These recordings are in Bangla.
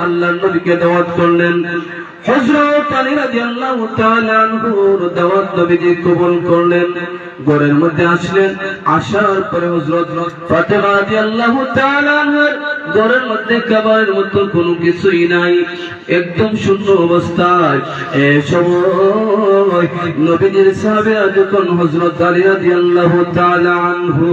আল্লাহর নবীকে দাওয়াত করলেন। হযরত আলী রাদিয়াল্লাহু তাআলা আনহুর দাওয়াত নবীজি কবুল করলেন। ঘরের মধ্যে আসলেন। আসার পরে হযরত ফাতেমা রাদিয়াল্লাহু তাআলা আনহার ঘরের মধ্যে খাবারের মতো কোনো কিছুই নাই, একদম শূন্য অবস্থায়। এই সময় নবীজির সাহাবীরা যখন হযরত আলী রাদিয়াল্লাহু তাআলা আনহু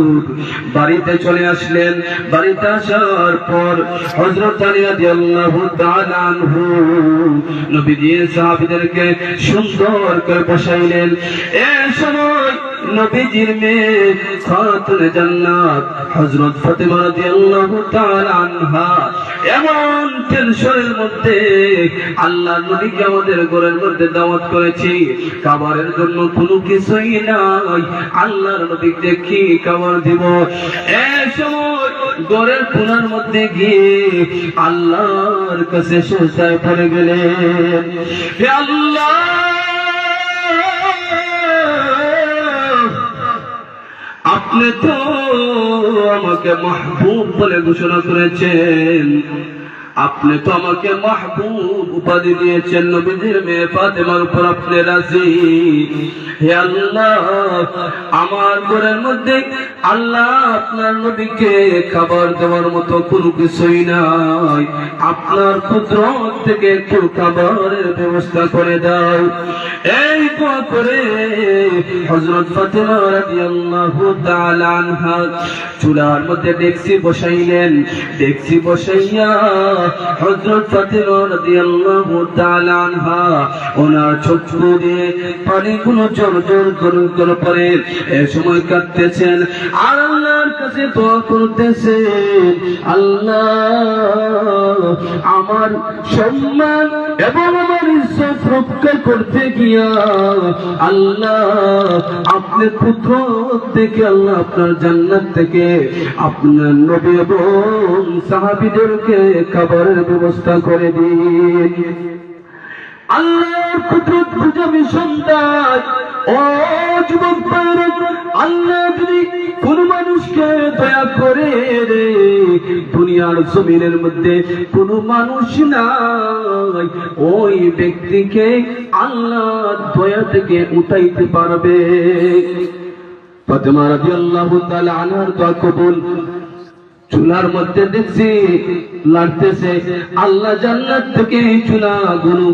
বাড়িতে চলে আসলেন, বাড়িতে আসার পর হযরত আলী রাদিয়াল্লাহু তাআলা আনহু নবীজির সাহাবীদেরকে সুন্দর করে বসাইলেন। এই সময় নবীজির মেয়ে খাতুনে জান্নাত হযরত ফাতেমা রাদিয়াল্লাহু তাআলা আনহা এমন টেনশনের মধ্যে, আল্লাহর নবীকে আমাদের ঘরের মধ্যে দাওয়াত করেছি, খাবারের জন্য কোনো কিছুই নাই, আল্লাহর নবীকে কি খাবার দিব। এই সময় ঘরের কোণার মধ্যে গিয়ে আল্লাহর কাছে সেজদায় পড়ে গেলেন। হে আল্লাহ, আপনি তো আমাকে মাহবুব বলে ঘোষণা করেছেন, আপনি তো আমাকে মাহবুব উপাধি দিয়েছেন, নবীজির মেয়ে ফাতেমার উপর আপনি রাজি। হে আল্লাহ, আমার ঘরের মধ্যে আল্লাহ আপনার নবীকে খাবার দেওয়ার মতো কোনো কিছুই নাই, আপনার কুদরত থেকে একটু খাবারের ব্যবস্থা করে দাও। এই দোয়া করে হযরত ফাতেমা রাদিয়াল্লাহু তাআলা আনহা চুলার মধ্যে ডেকচি বসাইলেন। ডেকচি বসাইয়া হযরত ফাতেমা রাদিয়াল্লাহু তাআলা আনহা ওনার চক্ষু দিয়ে পানিগুলো জোর জোর করে পড়ে এই সময় কাঁদতেছেন আর আল্লাহর কাছে দোয়া করতেছেন, আল্লাহ আমার সম্মান এবং আমার ইজ্জত রক্ষা করতে গিয়া আল্লাহ আপনি কুদরত দেখে আল্লাহ আপনার জান্নাত থেকে আপনার নবী এবং সাহাবীদেরকে খাবারের ব্যবস্থা করে দিন। আল্লাহর কুদরত বুঝাবি সন্তান। ও যুবক ভাইরা, আল্লাহ যদি কোন মানুষকে দয়া করে রে, দুনিয়ার জমিনের মধ্যে কোন মানুষ নাই, ওই ব্যক্তিকে আল্লাহ দয়া থেকে উঠাইতে পারবে। ফাতেমা রাদিয়াল্লাহু তাআলা আনহার দোয়া কবুল। চুলার মধ্যে দেখছি লাগতেছে, আল্লাহ জান্নাত থেকে চুলা গুলো